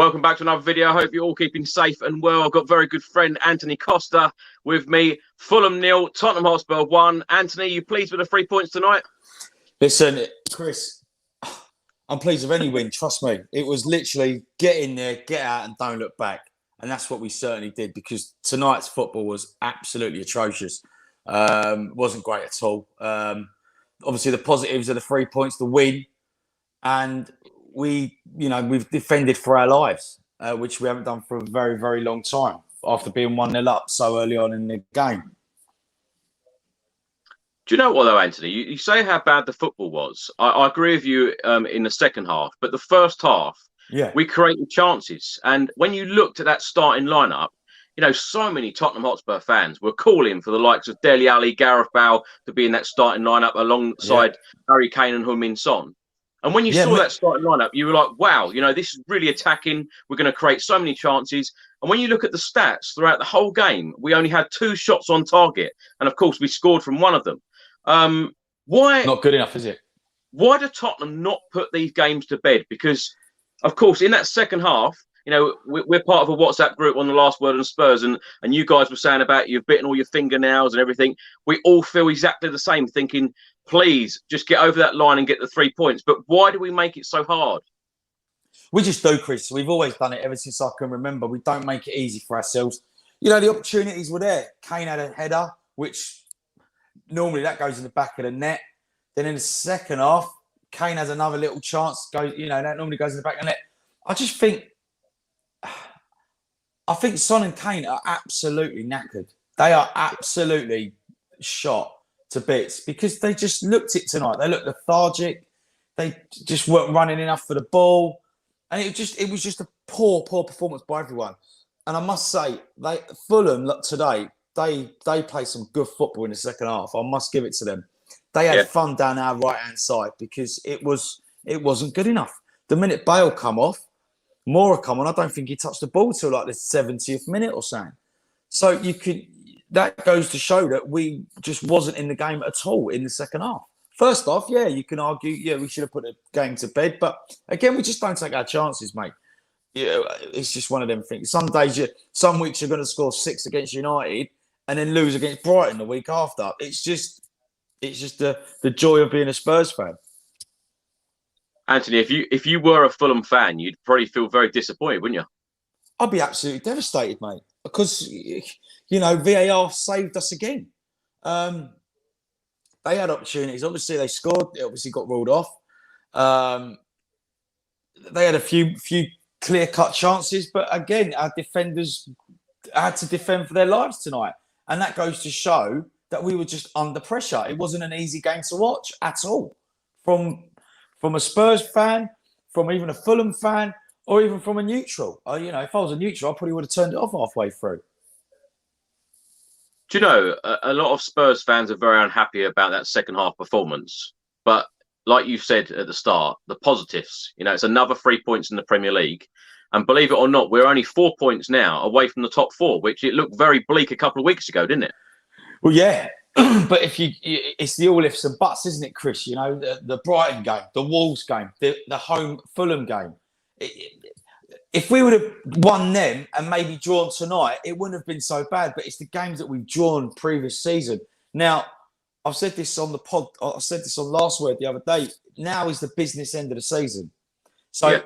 Welcome back to another video. I hope you're all keeping safe and well. I've got very good friend Antony Costa with me. Fulham 0, Tottenham Hotspur 1. Antony, you pleased with the 3 points tonight? Listen, Chris, I'm pleased with any win. Trust me. It was literally get in there, get out, and don't look back. And that's what we certainly did, because tonight's football was absolutely atrocious. Wasn't great at all. Obviously, the positives are the 3 points, the win, and we've defended for our lives, which we haven't done for a very, very long time after being 1-0 up so early on in the game. Do you know what, though, Antony? You say how bad the football was. I agree with you in the second half, but the first half, we created chances. And when you looked at that starting lineup, so many Tottenham Hotspur fans were calling for the likes of Dele Alli, Gareth Bale to be in that starting lineup alongside Harry Kane and Heung-min Son. And when you saw that starting lineup, you were like, wow, this is really attacking. We're going to create so many chances. And when you look at the stats throughout the whole game, we only had 2 shots on target. And, of course, we scored from one of them. Why? Not good enough, is it? Why do Tottenham not put these games to bed? Because, of course, in that second half, we're part of a WhatsApp group on the Last Word on Spurs, and you guys were saying about you've bitten all your fingernails and everything. We all feel exactly the same, thinking, please just get over that line and get the 3 points. But why do we make it so hard? We just do, Chris. We've always done it ever since I can remember. We don't make it easy for ourselves. The opportunities were there. Kane had a header, which normally that goes in the back of the net. Then in the second half, Kane has another little chance. That normally goes in the back of the net. I think Son and Kane are absolutely knackered. They are absolutely shot to bits because they just looked it tonight. They looked lethargic. They just weren't running enough for the ball. And it was just a poor performance by everyone. And I must say, Fulham today, they played some good football in the second half. I must give it to them. They had fun down our right-hand side because it wasn't good enough. The minute Bale come off, Moura come on, I don't think he touched the ball till like the 70th minute or something. So that goes to show that we just wasn't in the game at all in the second half. First off, you can argue, we should have put the game to bed. But again, we just don't take our chances, mate. It's just one of them things. Some weeks you're going to score 6 against United and then lose against Brighton the week after. It's just the joy of being a Spurs fan. Antony, if you were a Fulham fan, you'd probably feel very disappointed, wouldn't you? I'd be absolutely devastated, mate, because VAR saved us again. They had opportunities. Obviously, they scored. It obviously got ruled off. They had a few clear-cut chances, but again, our defenders had to defend for their lives tonight, and that goes to show that we were just under pressure. It wasn't an easy game to watch at all. From a Spurs fan, from even a Fulham fan, or even from a neutral. If I was a neutral, I probably would have turned it off halfway through. Do you know, a lot of Spurs fans are very unhappy about that second half performance. But like you said at the start, the positives, it's another 3 points in the Premier League. And believe it or not, we're only 4 points now away from the top 4, which it looked very bleak a couple of weeks ago, didn't it? Well, yeah. But it's the all ifs and buts, isn't it, Chris? The Brighton game, the Wolves game, the home Fulham game. If we would have won them and maybe drawn tonight, it wouldn't have been so bad. But it's the games that we've drawn previous season. Now, I've said this on the pod. I said this on Last Word the other day. Now is the business end of the season. So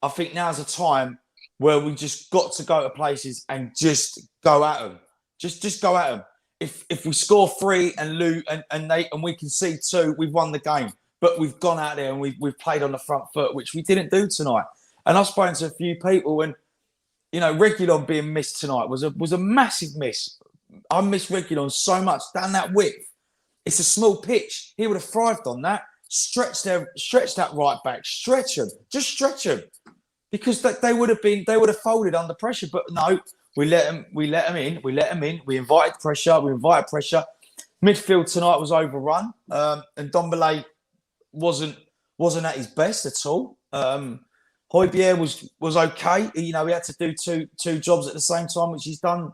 I think now's a time where we just got to go to places and just go at them. Just go at them. If we score 3 and lose and we can see 2, we've won the game. But we've gone out there and we've played on the front foot, which we didn't do tonight. And I've spoken to a few people, and Reguilon being missed tonight was a massive miss. I miss Reguilon so much down that width. It's a small pitch. He would have thrived on that. Stretch that right back. Stretch him. Just stretch him, because they would have folded under pressure. But no. We let him in. We invited pressure. Midfield tonight was overrun, and Dombele wasn't at his best at all. Højbjerg was okay. He had to do two jobs at the same time, which he's done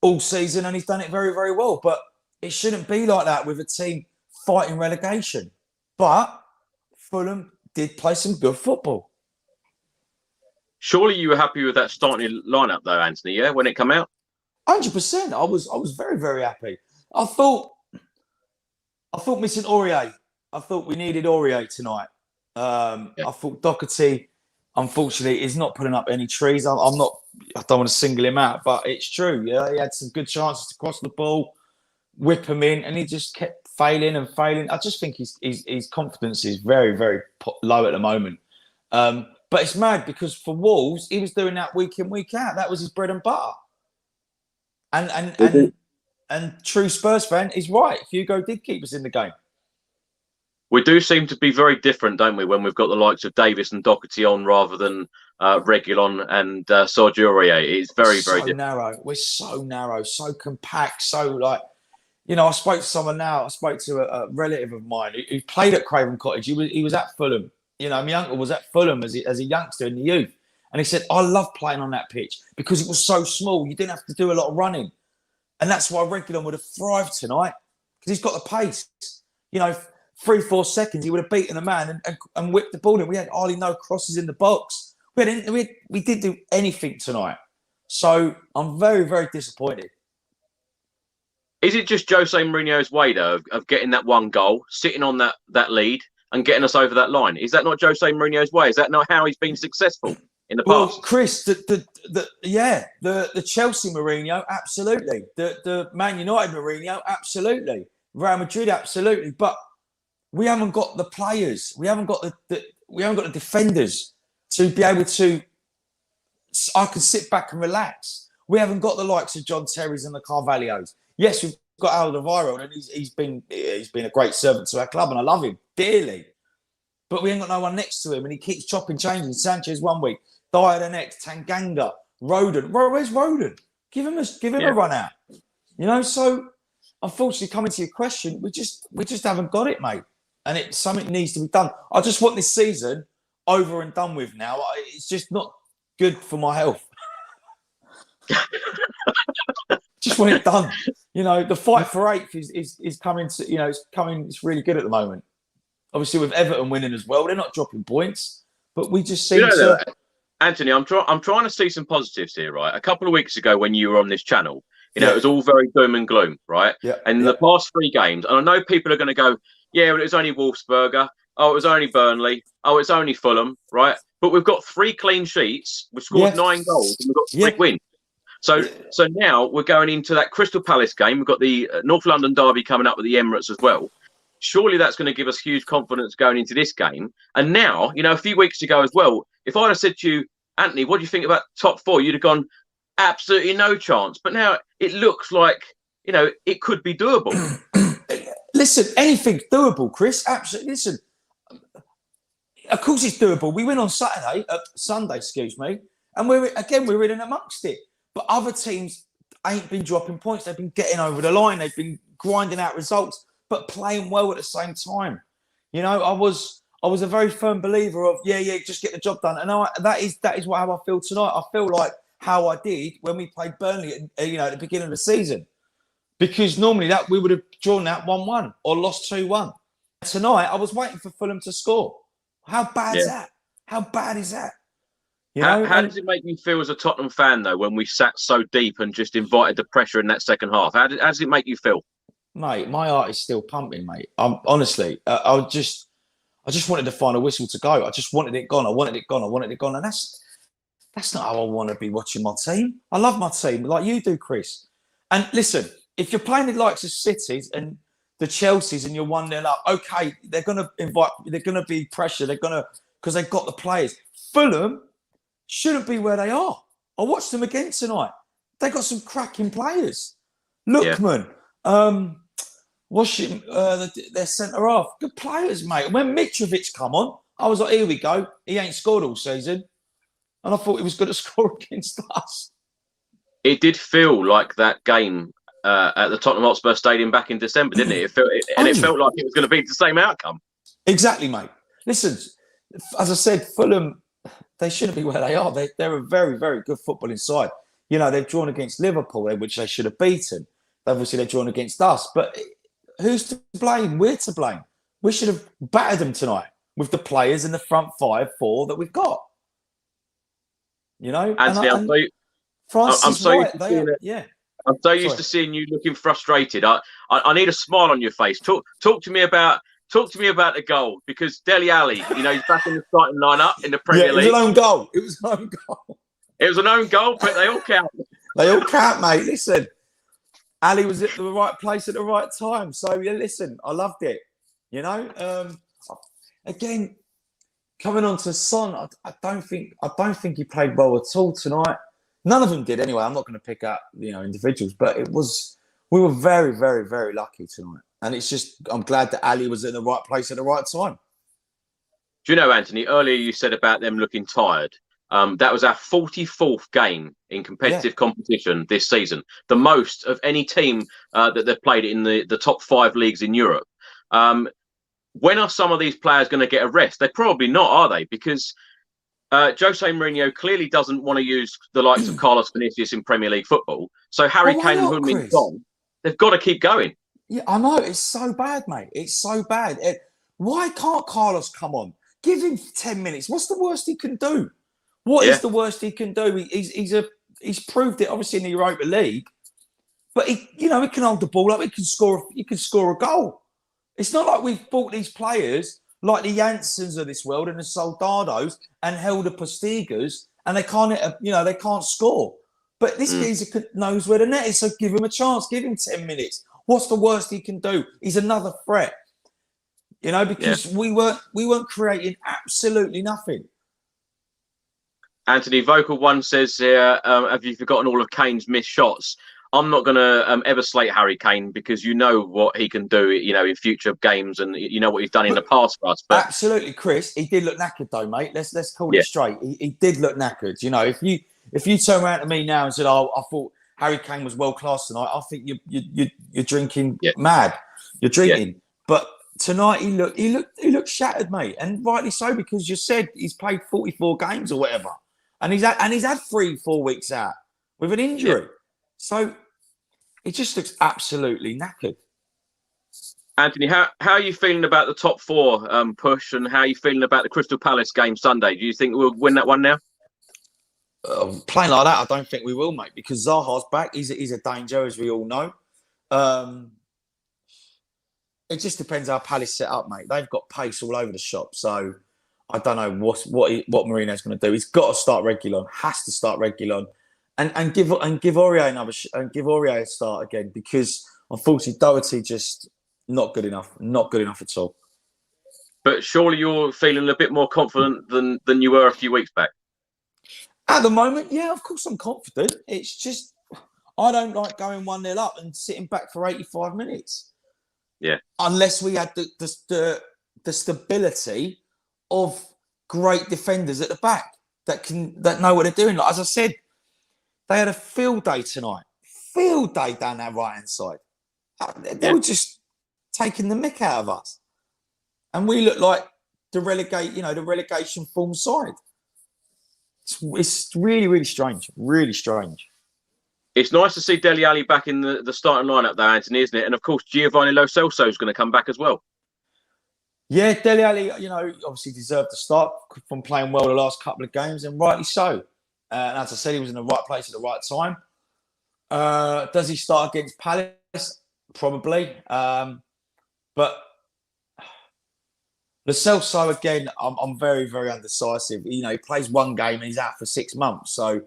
all season, and he's done it very, very well. But it shouldn't be like that with a team fighting relegation. But Fulham did play some good football. Surely you were happy with that starting lineup, though, Antony. Yeah, when it came out. 100%. I was very, very happy. I thought missing Aurier. I thought we needed Aurier tonight. I thought Doherty, unfortunately, is not putting up any trees. I don't want to single him out, but it's true. Yeah, he had some good chances to cross the ball, whip him in, and he just kept failing and failing. I just think his confidence is very, very low at the moment. But it's mad because for Wolves, he was doing that week in, week out. That was his bread and butter. And true Spurs fan is right. Hugo did keep us in the game. We do seem to be very different, don't we, when we've got the likes of Davis and Doherty on rather than Reguilon and Sergio Aurier. It's very, very different. Narrow. We're so narrow, so compact, so like, you know, I spoke to someone now. I spoke to a relative of mine who played at Craven Cottage. He was at Fulham. You know, my uncle was at Fulham as a youngster in the youth. And he said, I love playing on that pitch because it was so small. You didn't have to do a lot of running. And that's why Reguilon would have thrived tonight because he's got the pace. You know, 3-4 seconds, he would have beaten a man and whipped the ball in. We had hardly no crosses in the box. We didn't do anything tonight. So I'm very, very disappointed. Is it just Jose Mourinho's way, though, of getting that one goal, sitting on that lead and getting us over that line? Is that not Jose Mourinho's way? Is that not how he's been successful in the past? Well, Chris, the Chelsea Mourinho, absolutely. The Man United Mourinho, absolutely. Real Madrid, absolutely. But we haven't got the players. We haven't got the defenders to be able to. I can sit back and relax. We haven't got the likes of John Terry's and the Carvalhos. Yes, we've got Alderweireld, and he's been a great servant to our club, and I love him dearly. But we ain't got no one next to him, and he keeps chopping, changing. Sanchez one week, Dyer the next, Tanganga, Roden. Where's Roden? Give him a run out. You know. So, unfortunately, coming to your question, we just haven't got it, mate. And something needs to be done. I just want this season over and done with now. It's just not good for my health. Just want it done. You know, the fight for eighth is coming to, you know, it's really good at the moment. Obviously with Everton winning as well, they're not dropping points, but we just seem to. Antony, I'm trying to see some positives here, right? A couple of weeks ago when you were on this channel, you know, it was all very doom and gloom, right? Yeah. And the past 3 games, and I know people are going to go, yeah, well, it was only Wolfsburger. Oh, it was only Burnley. Oh, it's only Fulham, right? But we've got 3 clean sheets. We've scored 9 goals, and we've got 3 wins. So now we're going into that Crystal Palace game. We've got the North London derby coming up with the Emirates as well. Surely that's going to give us huge confidence going into this game. And now, you know, a few weeks ago as well, if I'd have said to you, Antony, what do you think about top 4? You'd have gone, absolutely no chance. But now it looks like, you know, it could be doable. Listen, anything's doable, Chris. Absolutely. Listen, of course it's doable. We win on Sunday, excuse me. And we're in and amongst it. But other teams ain't been dropping points. They've been getting over the line. They've been grinding out results, but playing well at the same time. You know, I was a very firm believer of just get the job done. And that is how I feel tonight. I feel like how I did when we played Burnley, at the beginning of the season, because normally that we would have drawn that 1-1 or lost 2-1. Tonight I was waiting for Fulham to score. How bad is that? How bad is that? How does it make you feel as a Tottenham fan, though, when we sat so deep and just invited the pressure in that second half? How does it make you feel? Mate, my heart is still pumping, mate. Honestly, I just wanted the final whistle to go. I just wanted it gone. I wanted it gone. And that's not how I want to be watching my team. I love my team like you do, Chris. And listen, if you're playing the likes of Cities and the Chelseas and you're 1-0 up, okay, they're going to be pressure. Because they've got the players. Fulham shouldn't be where they are. I watched them again tonight. They got some cracking players. Lookman, their centre half, good players, mate. When Mitrovic come on, I was like, here we go. He ain't scored all season, and I thought he was going to score against us. It did feel like that game at the Tottenham Hotspur Stadium back in December, didn't it? It felt like it was going to be the same outcome. Exactly, mate. Listen, as I said, Fulham, they shouldn't be where they are. They're a very, very good footballing side. You know, they've drawn against Liverpool, which they should have beaten. Obviously, they've drawn against us. But who's to blame? We're to blame. We should have battered them tonight with the players in the front 5-4 that we've got. You know, Anthony, I'm so used to seeing you looking frustrated. I need a smile on your face. Talk to me about the goal, because Dele Alli, you know, he's back in the starting lineup in the Premier League. It was an own goal. It was an own goal. It was an own goal, but they all count. They all count, mate. Listen, Ali was at the right place at the right time. So yeah, listen, I loved it. You know, again, coming on to Son, I don't think he played well at all tonight. None of them did anyway. I'm not going to pick out, you know, individuals, but we were very, very, very lucky tonight. And it's just, I'm glad that Ali was in the right place at the right time. Do you know, Anthony, earlier you said about them looking tired. That was our 44th game in competitive competition this season, the most of any team that they've played in the top 5 leagues in Europe. When are some of these players going to get a rest? They're probably not, are they? Because Jose Mourinho clearly doesn't want to use the likes of Carlos Vinicius in Premier League football. So Harry Kane and Heung-min Son, they've got to keep going. Yeah, I know. It's so bad, mate. It's so bad. Why can't Carlos come on? Give him 10 minutes. What's the worst he can do? What is the worst he can do? He's proved it, obviously, in the Europa League. But he can hold the ball up. He can score a goal. It's not like we've bought these players like the Janssens of this world and the Soldados and held the Postigas, and they can't score. But this geezer knows where the net is, so give him a chance. Give him 10 minutes. What's the worst he can do? He's another threat, you know, because we weren't creating absolutely nothing. Anthony, Vocal One says here, have you forgotten all of Kane's missed shots? I'm not going to ever slate Harry Kane, because you know what he can do, you know, in future games, and you know what he's done in the past for us. But absolutely, Chris, he did look knackered though, mate. Let's call it straight. He did look knackered. You know, if you turn around to me now and said, "Oh, I thought Harry Kane was world class tonight," I think you're drinking mad. You're drinking. Yeah. But tonight he looked shattered, mate, and rightly so, because you said he's played 44 games or whatever, and he's had 3-4 weeks out with an injury. Yeah. So it just looks absolutely knackered. Anthony, how are you feeling about the top 4 push, and how are you feeling about the Crystal Palace game Sunday? Do you think we'll win that one now? Playing like that, I don't think we will, mate, because Zaha's back. He's a danger, as we all know. It just depends how Palace set up, mate. They've got pace all over the shop, so I don't know what Mourinho's going to do. He's got to start Reguilon, has to start Reguilon. And give Aurier a start again, because unfortunately Doherty just not good enough at all. But surely you're feeling a bit more confident than you were a few weeks back. At the moment, yeah, of course I'm confident. It's just I don't like going 1-0 up and sitting back for 85 minutes. Yeah. Unless we had the stability of great defenders at the back that know what they're doing. Like, as I said, they had a field day tonight. Field day down that right-hand side. They were just taking the mick out of us. And we look like the relegation form side. It's really, really strange. Really strange. It's nice to see Dele Alli back in the starting lineup, though, Antony, isn't it? And of course, Giovanni Lo Celso is going to come back as well. Yeah, Dele Alli, obviously deserved to start from playing well the last couple of games, and rightly so. And as I said, he was in the right place at the right time. Does he start against Palace? Probably. But Lo Celso, again, I'm very, very undecisive. He plays one game and he's out for 6 months. So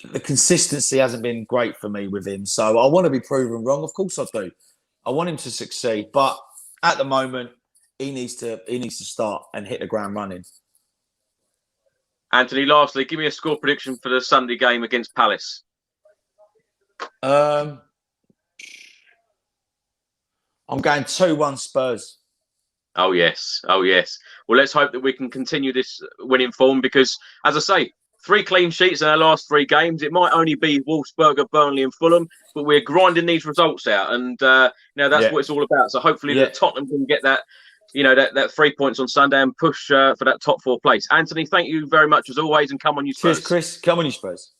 the consistency hasn't been great for me with him. So I want to be proven wrong. Of course I do. I want him to succeed. But at the moment, he needs to start and hit the ground running. Antony, lastly, give me a score prediction for the Sunday game against Palace. I'm going 2-1 Spurs. Oh, yes. Oh, yes. Well, let's hope that we can continue this winning form, because, as I say, 3 clean sheets in our last 3 games. It might only be Wolfsburg, Burnley and Fulham, but we're grinding these results out, and that's what it's all about. So hopefully that Tottenham can get that, that 3 points on Sunday and push for that top 4 place. Antony, thank you very much as always, and come on, you Spurs. Cheers, Chris. Come on, you Spurs.